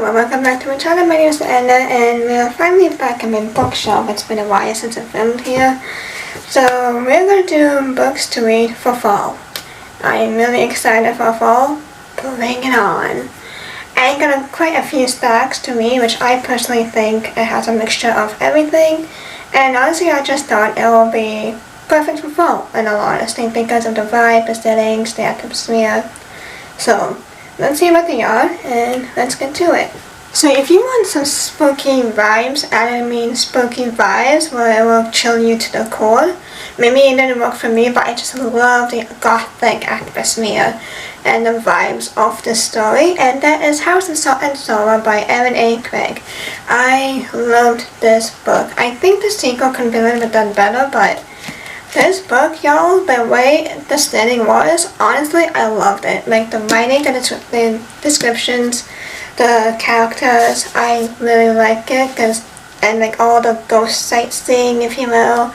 and welcome back to my channel. My name is Anna and we're finally back in my bookshelf. It's been a while since I filmed here. So we're going to do books to read for fall. I'm really excited for fall. Bring it on. I got quite a few stacks to read, which I personally think it has a mixture of everything. And honestly, I just thought it will be perfect for fall, in all honesty, because of the vibe, the settings, the atmosphere. So let's see what they are, and let's get to it. So if you want some spooky vibes, I mean spooky vibes where it will chill you to the core, maybe it didn't work for me, but I just love the gothic atmosphere and the vibes of the story, and that is House of Salt and Sorrow by Erin A. Craig. I loved this book. I think the sequel could be a little bit done better, but this book, y'all, the way the setting was, honestly, I loved it. Like the writing, the descriptions, the characters, I really like it, and like all the ghost sightseeing, if you will.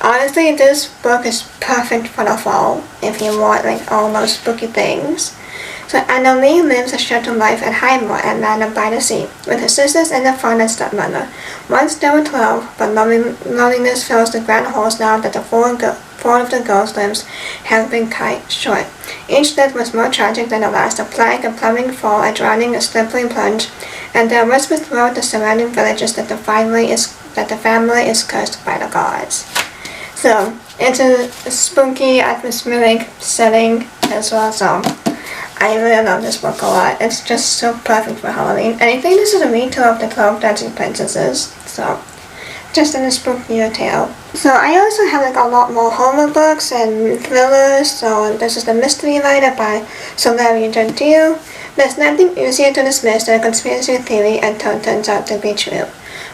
Honestly, this book is perfect for the fall, if you want like all those spooky things. So Anna Lee lives a sheltered life at Highmore, Atlanta by the sea, with her sisters and her father and stepmother. Once they were 12, but loneliness fills the grand halls now that the four of the girls' lives have been cut short. Each death was more tragic than the last: a plague, a plummeting fall, a drowning, a slippery plunge, and there are whispers throughout the surrounding villages that the family is cursed by the gods. So it's a spooky, atmospheric setting as well, so I really love this book a lot. It's just so perfect for Halloween. And I think this is a retell of the 12 Dancing Princesses. So, just in a spookier tale. So I also have like a lot more horror books and thrillers. So this is The Mystery Rider by Solari Gentile. There's nothing easier to dismiss than a conspiracy theory until it turns out to be true.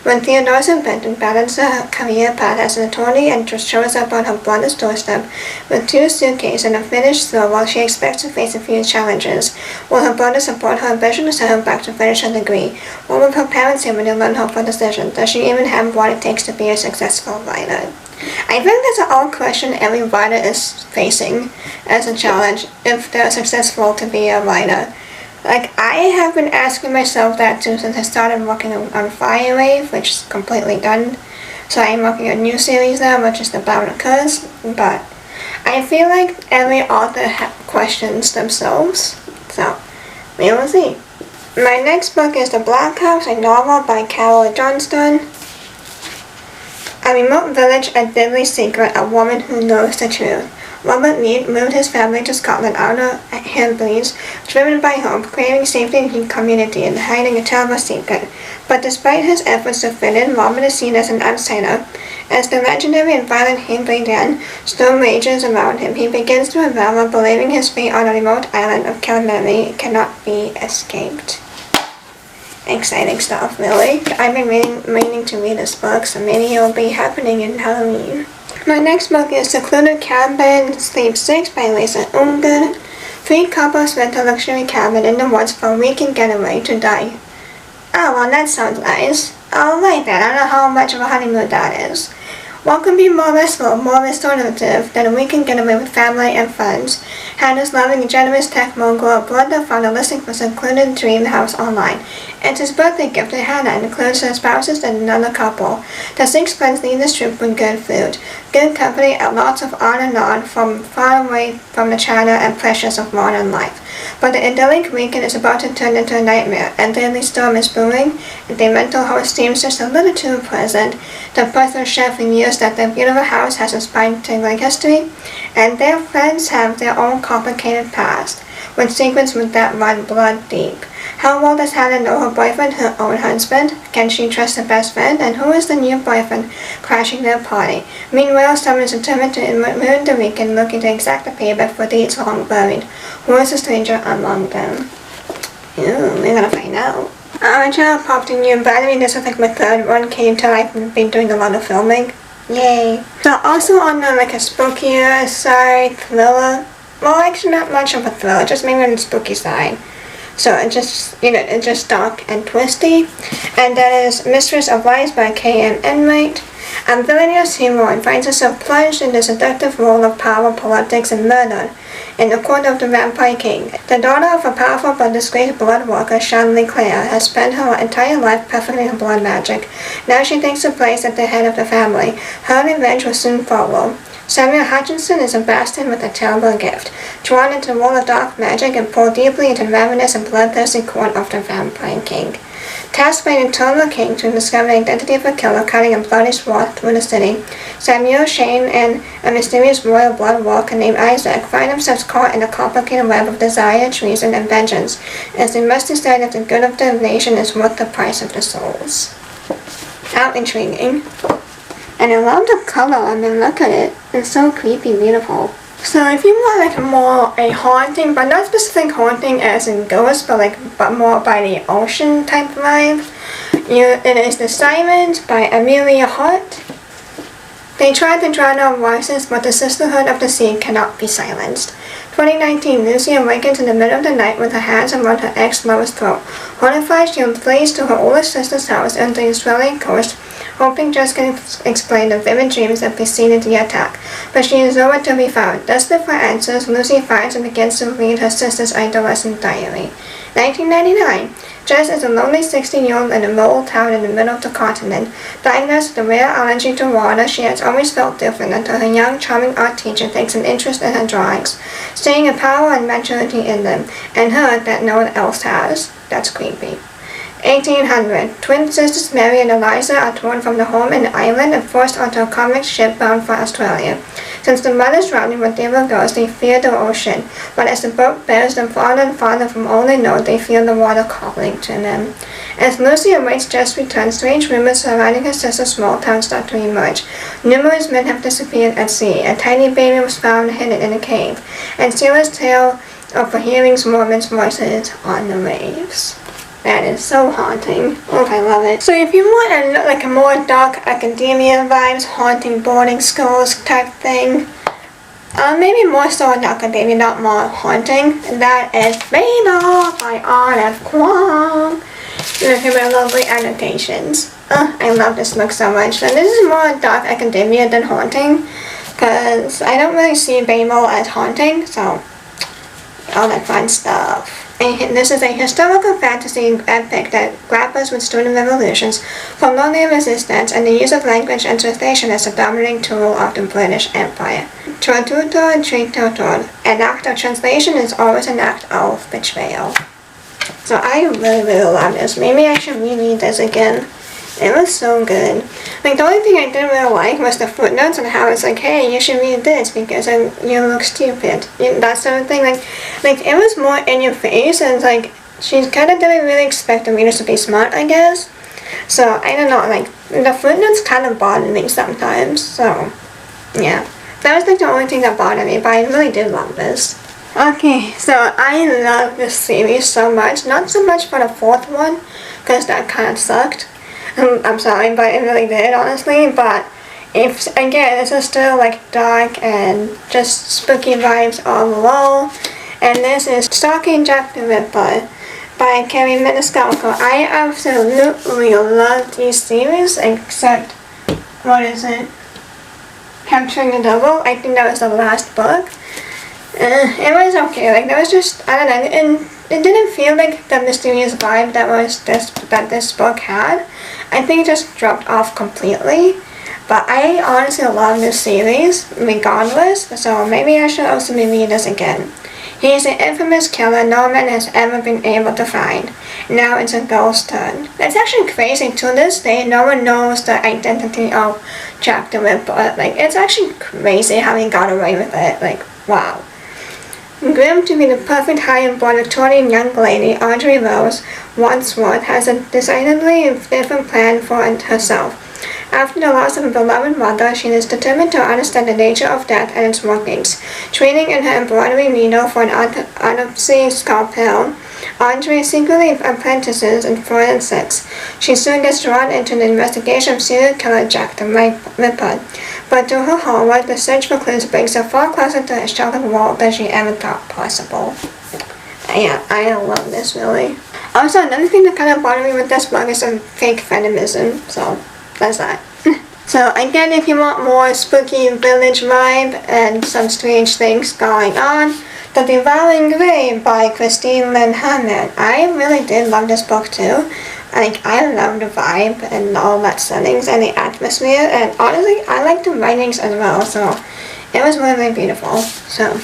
When Theodosia Benton balances her career path as an attorney and just shows up on her brother's doorstep with 2 suitcases and a finished store while she expects to face a few challenges, will her brother support her ambition to send her back to finish her degree? What will her parents say when they learn her decision? Does she even have what it takes to be a successful writer? I think that's an old question every writer is facing as a challenge if they're successful to be a writer. Like, I have been asking myself that too since I started working on Firewave, which is completely done. So I'm working on a new series now, which is The Bound of Curse. But I feel like every author questions themselves. So, we will see. My next book is The Black House, a novel by Carol Johnston. A remote village, a deadly secret, a woman who knows the truth. Robert Reed moved his family to Scotland out of hillbillies, driven by hope, craving safety in community, and hiding a terrible secret. But despite his efforts to fit in, Robert is seen as an outsider. As the legendary and violent hillbilly Dan storm rages around him, he begins to unravel, believing his fate on a remote island of Killarney cannot be escaped. Exciting stuff, really. I've been meaning to read this book, so maybe it will be happening in Halloween. My next book is Secluded Cabin Sleep 6 by Lisa Ungar. 3 couples rent a luxury cabin in the woods for a weekend getaway to die. Oh, well, that sounds nice. I'll like that. I don't know how much of a honeymoon that is. What can be more restful, more restorative than a weekend getaway with family and friends? Hannah's loving and generous tech mogul Brenda found a listing for secluded dream house online. It's his birthday gift to Hannah and includes her spouses and another couple. The 6 friends leave this trip with good food, good company, and lots of on and on from far away from the chatter and pressures of modern life. But the idyllic weekend is about to turn into a nightmare. A deadly storm is brewing, and the mental host seems just a little too present. The personal chef reveals that their beautiful house has a spine-tingling history, and their friends have their own complicated past, with secrets that run blood deep. How well does Hannah know her boyfriend, her own husband? Can she trust her best friend? And who is the new boyfriend crashing their party? Meanwhile, someone is determined to ruin the weekend, looking to exact the payback for deeds long buried. Who is the stranger among them? Ooh, we're gonna find out. My channel popped in new battery. This is like my 3rd one. Came till I've been doing a lot of filming. Yay. So also on like a spookier side, thriller. Well, actually not much of a thriller, just maybe on the spooky side. So it's just dark and twisty. And that is Mistress of Lies by K.M. Enright. A villainous heroine finds herself plunged in the seductive role of power, politics, and murder. in the court of the Vampire King. The daughter of a powerful but disgraced blood worker, Shanley Clare, has spent her entire life perfecting her blood magic. Now she takes her place at the head of the family. Her revenge will soon follow. Samuel Hutchinson is a bastard with a terrible gift, drawn into the world of dark magic and pulled deeply into the ravenous and bloodthirsty court of the Vampire King. Tasked by an eternal king to discover the identity of a killer cutting a bloody swath through the city, Samuel, Shane, and a mysterious royal blood walker named Isaac find themselves caught in a complicated web of desire, treason, and vengeance, as they must decide if the good of the nation is worth the price of the souls. How intriguing. And I love the color. I mean, look at it. It's so creepy beautiful. So if you want like more a haunting, but not specific haunting as in ghosts, but more by the ocean type vibe, it is The Sirens by Amelia Hart. They tried to drown our voices, but the sisterhood of the sea cannot be silenced. 2019, Lucy awakens in the middle of the night with her hands around her ex-lover's throat. Horrified, she flees to her older sister's house on the Australian coast, hoping Jess can explain the vivid dreams that preceded the attack, but she is nowhere to be found. Desperate for answers, Lucy finds and begins to read her sister's adolescent diary. 1999. Jess is a lonely 16-year-old in a rural town in the middle of the continent. Diagnosed with a rare allergy to water, she has always felt different until her young, charming art teacher takes an interest in her drawings, seeing a power and maturity in them, and her that no one else has. That's creepy. 1800. Twin sisters Mary and Eliza are torn from their home in Ireland and forced onto a convict ship bound for Australia. Since the mothers drowning when they were girls, they fear the ocean, but as the boat bears them farther and farther from all they know, they feel the water calling to them. As Lucy awaits Jess' return, strange rumors surrounding her sister's small town start to emerge. Numerous men have disappeared at sea, a tiny baby was found hidden in a cave, and sailors tale of hearing Mormons' voices on the waves. That is so haunting. Oh, I love it. So if you want like a more dark academia vibes, haunting boarding schools type thing, maybe more so in academia, not more haunting, that is Babel by R.F. Kuang. Look at my lovely annotations. I love this book so much. And this is more dark academia than haunting, because I don't really see Babel as haunting, so all that fun stuff. And this is a historical fantasy epic that grapples with student revolutions, colonial resistance, and the use of language and translation as a dominating tool of the British Empire. Tradutor, tritutor. An act of translation is always an act of betrayal. So I really love this. Maybe I should reread this again. It was so good. Like, the only thing I didn't really like was the footnotes and how it's like, hey, you should read this because you look stupid. That sort of thing. Like it was more in your face, and it's like, she kind of didn't really expect the readers to be smart, I guess. So, I don't know, like, the footnotes kind of bothered me sometimes. So, yeah. That was like the only thing that bothered me, but I really did love this. Okay, so I love this series so much. Not so much for the fourth one, because that kind of sucked. I'm sorry, but it really did, honestly. But if, again, this is still like dark and just spooky vibes all along. And this is Stalking Jack the Ripper by Carrie Maniscalco. I absolutely love these series, except, what is it? Capturing the Devil. I think that was the last book. It was okay. Like, there was just, I don't know, and it didn't feel like the mysterious vibe that this book had. I think it just dropped off completely. But I honestly love this series, regardless, so maybe I should also reread this again. He is an infamous killer no man has ever been able to find. Now it's a girl's turn. That's actually crazy. To this day, no one knows the identity of Jack the Ripper. Like, it's actually crazy how he got away with it. Like, wow. Groomed to be the perfect high-born Victorian young lady, Audrey Rose Wadsworth has a decidedly different plan for herself. After the loss of a beloved mother, she is determined to understand the nature of death and its workings. Training in her embroidery needle for an autopsy scalpel, Audrey secretly apprentices in forensics. She soon gets drawn into the investigation of serial killer Jack the Ripper. But to her horror, the search for clues brings her far closer to a sheltered world than she ever thought possible. Yeah, I love this, really. Also, another thing that kind of bothered me with this book is some fake feminism, so that's that. So again, if you want more spooky village vibe and some strange things going on, The Devouring Grave by Christine Lynn Hannon. I really did love this book too. Like, I love the vibe and all that settings and the atmosphere, and honestly, I like the writings as well, so it was really, really beautiful. So,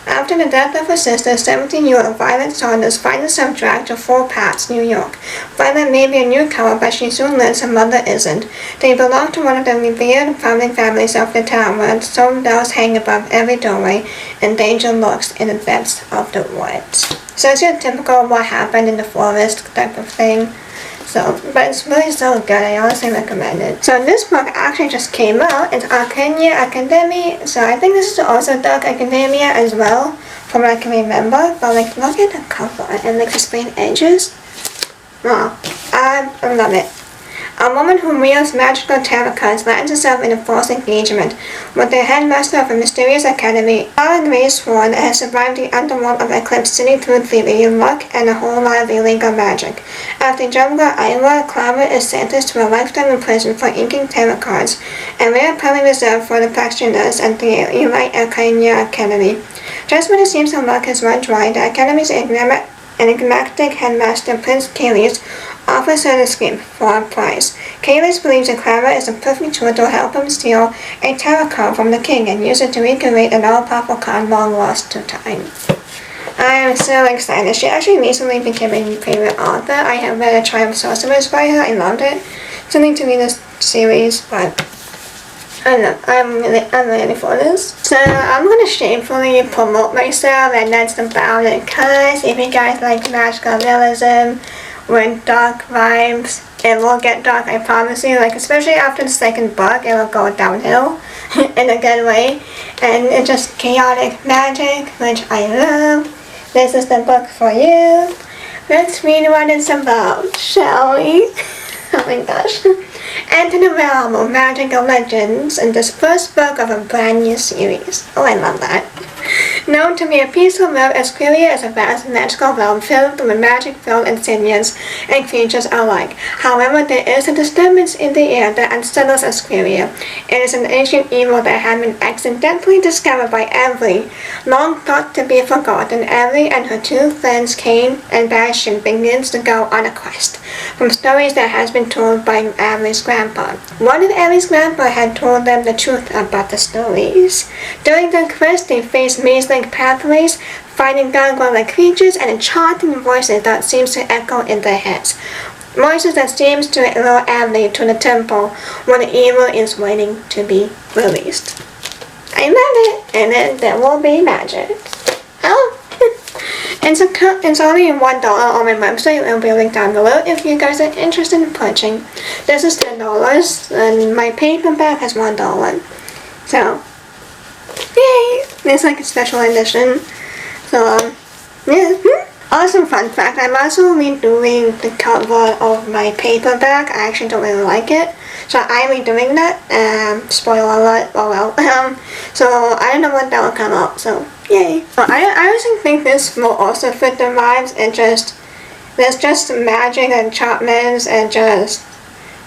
after the death of her sister, 17-year-old Violet Saunders finds herself dragged to Fort Pat's, New York. Violet may be a newcomer, but she soon learns her mother isn't. They belong to one of the revered founding families of the town, where stone bells hang above every doorway, and danger lurks in the depths of the woods. So it's your typical what happened in the forest type of thing. So, but it's really so good, I honestly recommend it. So this book actually just came out, it's Arcania Academy, so I think this is also Dark Academia as well, from what I can remember, but like, look at the cover and like the straight edges. Wow, I love it. A woman who wields magical tarot cards lands herself in a false engagement with the headmaster of a mysterious academy. Our Grace Swan has survived the underworld of Eclipse City through theory, luck, and a whole lot of illegal magic. After Jungle Iowa, Clara is sentenced to a lifetime in prison for inking tarot cards, and they are probably reserved for the practitioners at the Elite Arcania Academy. Just when it seems her luck has run dry, the Academy's enigmatic headmaster, Prince Kalius, offers her to escape for a price. Kalius believes that Clara is a perfect tool to help him steal a tarot card from the king and use it to recreate an all-powerful card long lost to time. I am so excited. She actually recently became a favorite author. I have read A Triumph of Sorcerers by her. I loved it. Still need to read this series, but I don't know. I'm ready for this. So I'm gonna shamefully promote myself, and that's about it. Cause if you guys like magical realism with dark vibes, it will get dark, I promise you. Like, especially after the second book, it will go downhill in a good way. And it's just chaotic magic, which I love. This is the book for you. Let's read what it's about, shall we? Oh my gosh. Enter the realm of magical legends in this first book of a brand new series. Oh, I love that. Known to be a peaceful world, Asqueria is a vast magical realm filled with magic-filled insignias and creatures alike. However, there is a disturbance in the air that unsettles Asqueria. It is an ancient evil that had been accidentally discovered by Avery. Long thought to be forgotten, Avery and her two friends Cain and Bastion begins to go on a quest from stories that has been told by Avery's grandpa. One of Avery's grandpa had told them the truth about the stories. During the quest, they face maze-like pathways, fighting gargoyle-like creatures, and enchanting voices that seems to echo in their heads. Voices that seems to lure Avery to the temple where the evil is waiting to be released. I love it, and then there will be magic. Oh. It's only $1 on my website. It will be linked down below if you guys are interested in purchasing. This is $10, and my paperback has $1. So, yay! It's like a special edition. So, yeah. Awesome fun fact, I'm also redoing the cover of my paperback. I actually don't really like it. So I'm redoing that. Spoiler alert, oh well. So I don't know when that will come out, so yay. So I also think this will also fit the vibes. There's just magic and enchantments and just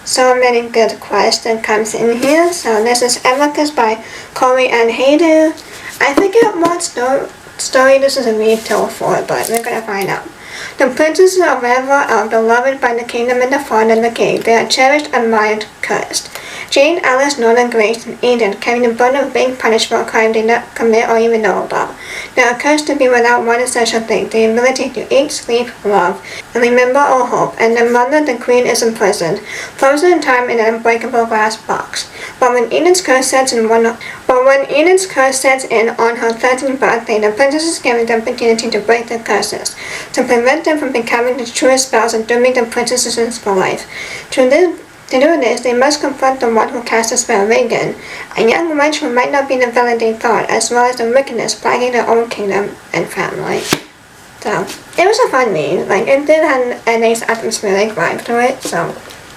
so many good quests that comes in here. So this is Infraction by Corey and Hayden. I forget what story this is a retell for, but we're gonna find out. The princesses of River are beloved by the kingdom and the fawn and the king. They are cherished, admired, cursed. Jane, Alice, Nora, Grace, and Eden carry the burden of being punished for a crime they did not commit or even know about. They are cursed to be without one essential thing, the ability to eat, sleep, love, and remember or hope, and their mother, the queen, is imprisoned, frozen in time in an unbreakable glass box. But when Eden's curse sets in on her 13th birthday, the princess is given the opportunity to break the curses, to prevent them from becoming the truest spells and dooming the princesses for life. To do this, they must confront the one who cast the spell, Regan, a young witch who might not be the villain they thought, as well as the wickedness plaguing their own kingdom and family. So, it was a fun read. Like, it did have a nice atmospheric vibe to it, so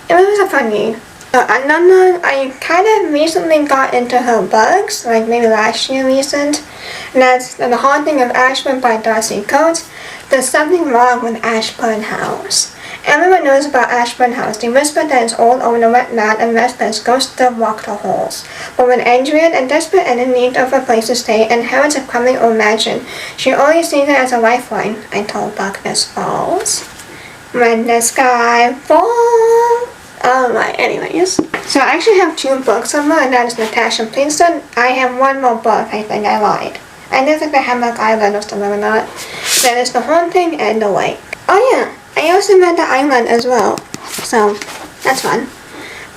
it was a fun read. So, another, I kind of recently got into her books, like maybe last year recent, and that's The Haunting of Ashburn by Darcy Coates. There's something wrong with Ashburn House. Everyone knows about Ashburn House. They whisper that it's old over the wet mat and restless ghosts still walk the halls. But when Adrian, a desperate and in need of a place to stay, inherits a crumbling old mansion, she only sees it as a lifeline until darkness falls. When the sky falls. Alright, anyways. So I actually have 2 books of mine, and that is Natasha Princeton. I have 1 more book, I think I lied. I didn't think the Hammock Island was the one or not. That is The Haunting and the Lake. Oh yeah, I also met the island as well. So, that's fun.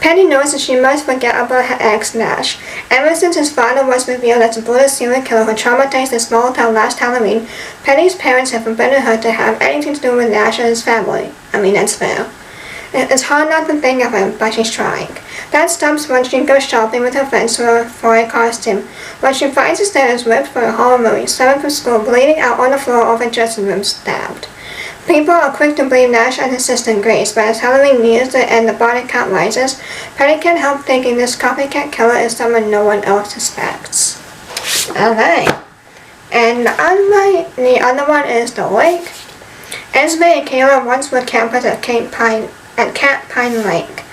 Penny knows that she must forget about her ex, Nash. Ever since his father was revealed as a brutal serial killer who traumatized the small town last Halloween, Penny's parents have forbidden her to have anything to do with Nash and his family. I mean, that's fair. It's hard not to think of him, but she's trying. That stops when she goes shopping with her friends for a costume. When she finds his dad is ripped for a horror movie, summoned from school, bleeding out on the floor of a dressing room, stabbed. People are quick to blame Nash and his sister Grace, but as Halloween nears the end the body count rises, Penny can't help thinking this copycat killer is someone no one else suspects. Okay. And the other one is The Lake. Esme and Kayla once were campers at Cat Pine Lake.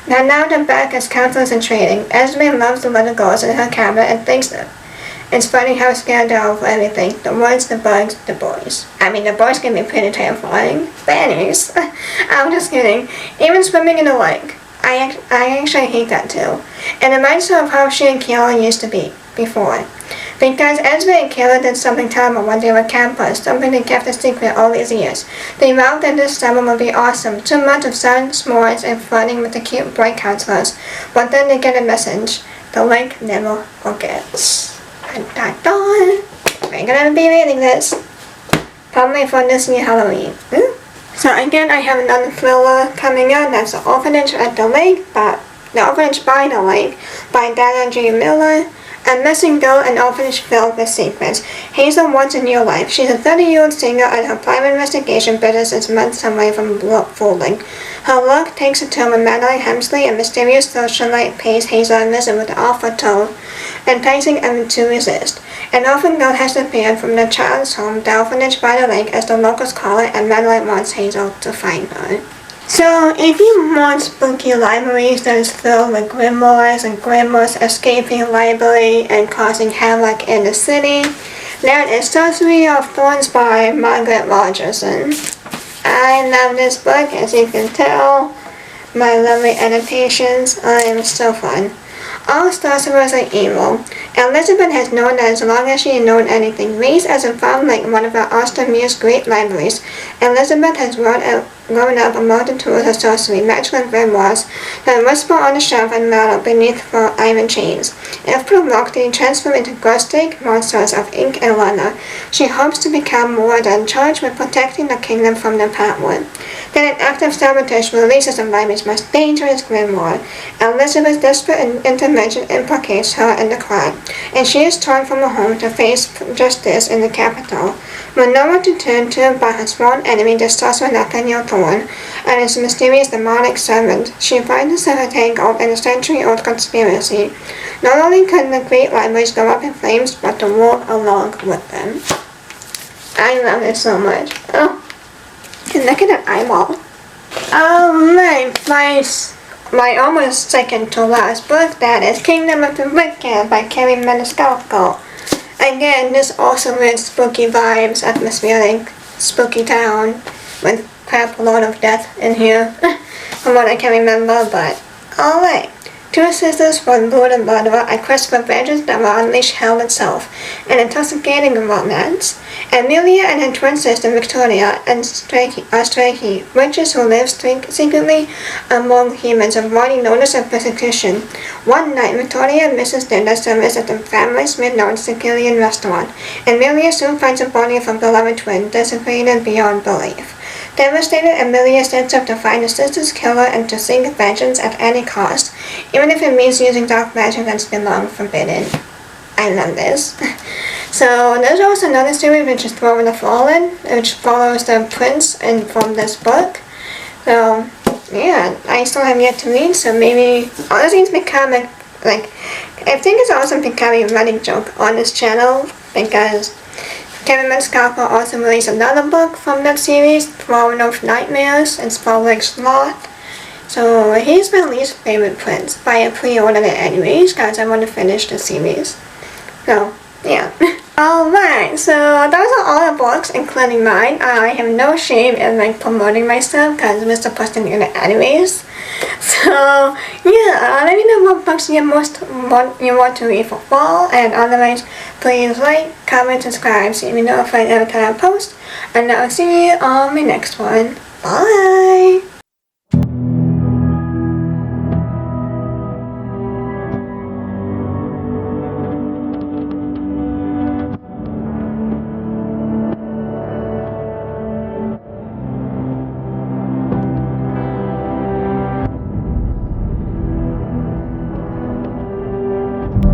Now they're back as counselors in training. Esme loves the little girls in her cabin and thinks that it's funny how scared they are of everything. The woods, the bugs, the boys. I mean, the boys can be pretty terrifying. But anyways, I'm just kidding. Even swimming in the lake. I actually hate that too. It reminds her of how she and Kayla used to be before. Because Esme and Kayla did something terrible when they were campers, something they kept a secret all these years. They vowed that this summer would be awesome, 2 months of sun, s'mores, and flirting with the cute, bright counselors. But then they get a message. The lake never forgets. We're gonna be reading this. Probably for this year Halloween. So again, I have another thriller coming out. That's The Orphanage at the Lake, The Orphanage by the Lake by Dana J. Miller. A missing girl and orphanage filled with secrets. Hazel wants a new life. She's a 30-year-old singer and her private investigation business is months away from folding. Her luck takes a turn when Madeline Hemsley, a mysterious socialite, pays Hazel a visit with an awful tone, enticing them to resist. An orphan girl has appeared from the child's home, the orphanage by the lake, as the locals call it, and Madeline wants Hazel to find her. So, if you want spooky libraries that is filled with grimoires and grimoires escaping library and causing havoc in the city, that is Sorcery of Thorns by Margaret Rogerson. I love this book, as you can tell. My lovely annotations are so fun. All sorcerers are evil. Elizabeth has known that as long as she had known anything. Raised as a foundling in one of Austermere's great libraries, Elizabeth has grown up a multitude of sorcery, magic and grimoires that whisper on the shelf and rattle beneath for iron chains. If provoked, they transform into ghostly monsters of ink and leather. She hopes to become warden, charged with protecting the kingdom from the Patwood. Then an act of sabotage releases the library's most dangerous grimoire. Elizabeth's desperate intervention implicates her in the crime, and she is torn from her home to face justice in the capital. With no one to turn to but her sworn enemy, the sorcerer Nathaniel Thorne, and his mysterious demonic servant, she finds herself entangled in a century-old conspiracy. Not only can the great libraries go up in flames, but the world along with them. I love it so much. Oh, look at that eyeball. My almost second to last book, that is Kingdom of the Wicked by Carrie Maniscalco. Again, this also reads spooky vibes, atmospheric, spooky town, with crap a lot of death in here, from what I can remember, but alright. 2 sisters from blood and murderer, a quest for vengeance that will unleash hell itself, an intoxicating romance. Amelia and her twin sister Victoria are stray witches who live secretly among humans, avoiding notice of persecution. One night, Victoria misses dinner service at the family's mid-known Sicilian restaurant. Amelia soon finds the body of her beloved twin, desecrated beyond belief. Devastated, Amelia sets up to find her sister's killer and to seek vengeance at any cost, even if it means using dark magic that's been long forbidden. I love this. So there's also another series which is Throne of the Fallen, which follows the prince from this book. So yeah, I still have yet to read, so maybe all these things become I think it's also becoming a running joke on this channel, because Kevin Manscalco also released another book from that series, Throne of Nightmares, and spelled like sloth. So he's my least favorite prince, but I pre-ordered it anyways because I want to finish the series. So, yeah. Alright, so those are all the books, including mine. I have no shame in like promoting myself because I'm still posting in it anyways. So, yeah, let me know what books you want to read for fall, and otherwise, please like, comment, subscribe so you know if I ever time I post, and I'll see you on my next one. Bye!